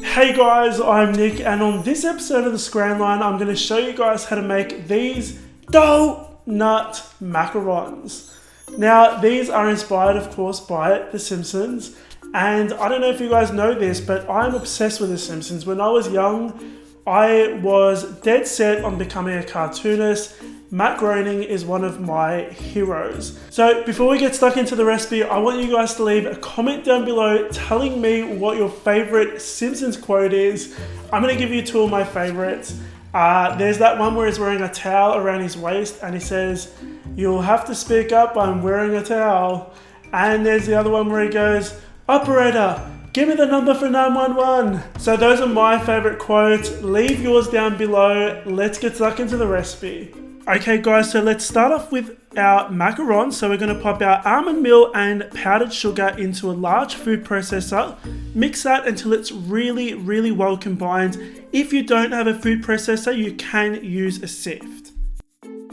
Hey guys, I'm Nick, and on this episode of the Scran Line, I'm going to show you guys how to make these donut macarons. Now, these are inspired, of course, by The Simpsons, and I don't know if you guys know this, but I'm obsessed with The Simpsons. When I was young, I was dead set on becoming a cartoonist. Matt Groening is one of my heroes. So before we get stuck into the recipe, I want you guys to leave a comment down below telling me what your favorite Simpsons quote is. I'm gonna give you two of my favorites. There's that one where he's wearing a towel around his waist and he says, "You'll have to speak up, I'm wearing a towel." And there's the other one where he goes, "Operator, give me the number for 911. So those are my favorite quotes. Leave yours down below. Let's get stuck into the recipe. Okay guys, so let's start off with our macarons. So we're going to pop our almond meal and powdered sugar into a large food processor. Mix that until it's really well combined. If you don't have a food processor, you can use a sieve.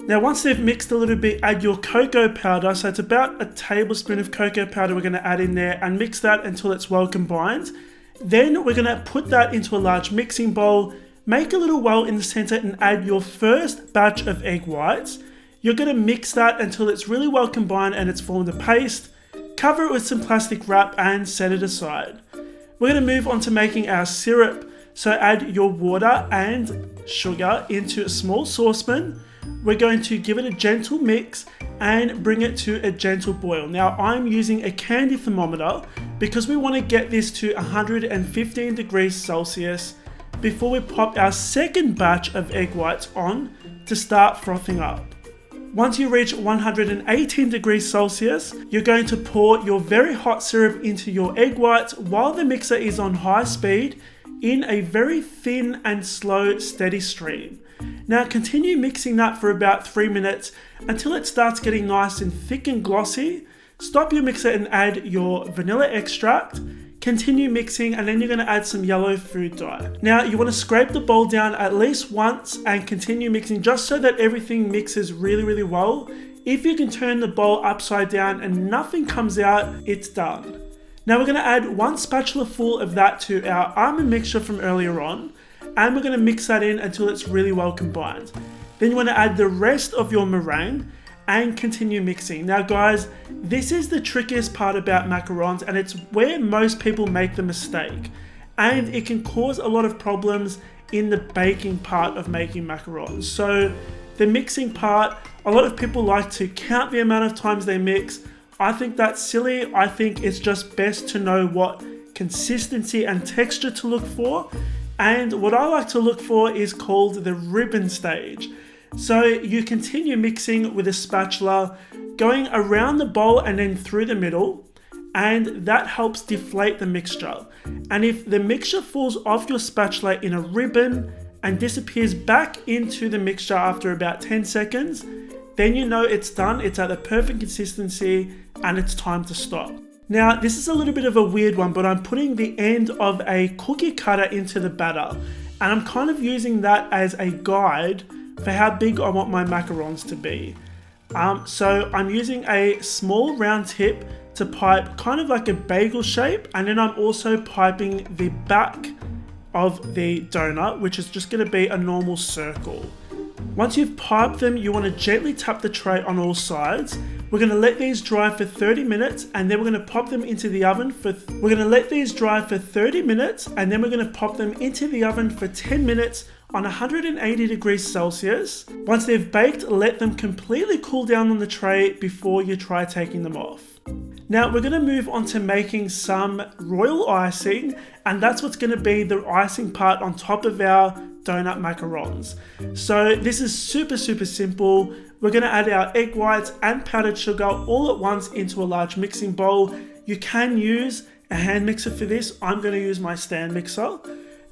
Now once they've mixed a little bit, add your cocoa powder. So it's about a tablespoon of cocoa powder we're going to add in there and mix that until it's well combined. Then we're going to put that into a large mixing bowl. Make a little well in the center and add your first batch of egg whites. You're going to mix that until it's really well combined and it's formed a paste. Cover it with some plastic wrap and set it aside. We're going to move on to making our syrup. So add your water and sugar into a small saucepan. We're going to give it a gentle mix and bring it to a gentle boil. Now I'm using a candy thermometer because we want to get this to 115 degrees Celsius before we pop our second batch of egg whites on to start frothing up. Once you reach 118 degrees Celsius, you're going to pour your very hot syrup into your egg whites while the mixer is on high speed in a very thin and slow steady stream. Now continue mixing that for about 3 minutes until it starts getting nice and thick and glossy. Stop your mixer and add your vanilla extract. Continue mixing and then you're going to add some yellow food dye. Now you want to scrape the bowl down at least once and continue mixing just so that everything mixes really well. If you can turn the bowl upside down and nothing comes out, it's done. Now we're going to add 1 spatula full of that to our almond mixture from earlier on, and we're going to mix that in until it's really well combined. Then you want to add the rest of your meringue and continue mixing. Now guys, this is the trickiest part about macarons and it's where most people make the mistake, and it can cause a lot of problems in the baking part of making macarons. So the mixing part, a lot of people like to count the amount of times they mix. I think that's silly. I think it's just best to know what consistency and texture to look for, and what I like to look for is called the ribbon stage. So you continue mixing with a spatula, going around the bowl and then through the middle, and that helps deflate the mixture. And if the mixture falls off your spatula in a ribbon and disappears back into the mixture after about 10 seconds, then you know it's done, it's at the perfect consistency, and it's time to stop. Now, this is a little bit of a weird one, but I'm putting the end of a cookie cutter into the batter, and I'm kind of using that as a guide for how big I want my macarons to be. So I'm using a small round tip to pipe kind of like a bagel shape, and then I'm also piping the back of the donut, which is just going to be a normal circle. Once you've piped them, you want to gently tap the tray on all sides. We're going to let these dry for 30 minutes and then we're going to pop them into the oven for 30 minutes and then we're going to pop them into the oven for 10 minutes on 180 degrees Celsius. Once they've baked, let them completely cool down on the tray before you try taking them off. Now we're going to move on to making some royal icing, and that's what's going to be the icing part on top of our donut macarons. So this is super simple. We're going to add our egg whites and powdered sugar all at once into a large mixing bowl. You can use a hand mixer for this. I'm going to use my stand mixer,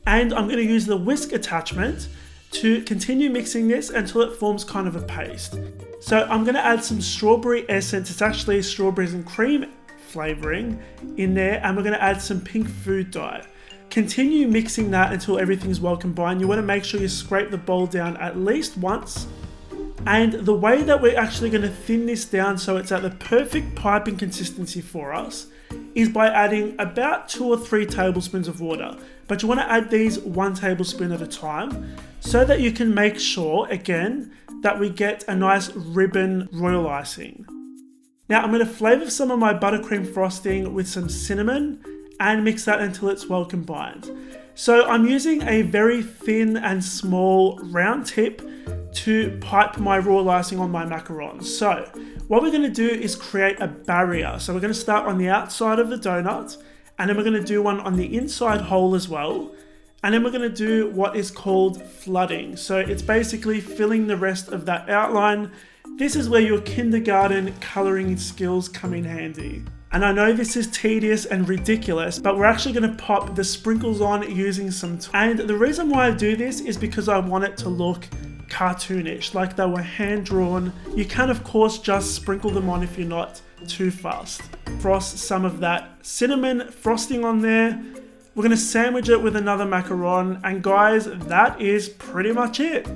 and I'm going to use the whisk attachment to continue mixing this until it forms kind of a paste. So I'm going to add some strawberry essence. It's actually strawberries and cream flavoring in there, and we're going to add some pink food dye. Continue mixing that until everything's well combined. You want to make sure you scrape the bowl down at least once. And the way that we're actually going to thin this down so it's at the perfect piping consistency for us is by adding about 2 or 3 tablespoons of water. But you want to add these 1 tablespoon at a time so that you can make sure, again, that we get a nice ribbon royal icing. Now I'm going to flavour some of my buttercream frosting with some cinnamon and mix that until it's well combined. So I'm using a very thin and small round tip to pipe my royal icing on my macarons. So what we're going to do is create a barrier. So we're going to start on the outside of the donut, and then we're going to do one on the inside hole as well. And then we're going to do what is called flooding. So it's basically filling the rest of that outline. This is where your kindergarten colouring skills come in handy. And I know this is tedious and ridiculous, but we're actually going to pop the sprinkles on using some and the reason why I do this is because I want it to look cartoonish, like they were hand drawn. You can of course just sprinkle them on if you're not too fast. Frost some of that cinnamon frosting on there. We're going to sandwich it with another macaron, and guys, that is pretty much it.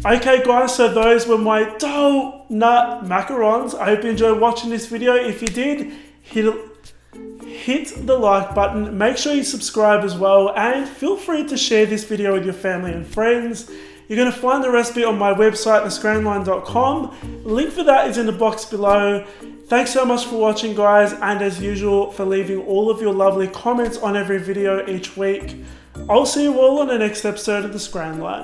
Okay guys, so those were my donut macarons. I hope you enjoyed watching this video. If you did, hit the like button, make sure you subscribe as well, and feel free to share this video with your family and friends. You're going to find the recipe on my website, thescranline.com. Link for that is in the box below. Thanks so much for watching guys, and as usual for leaving all of your lovely comments on every video each week. I'll see you all on the next episode of the Scran Line.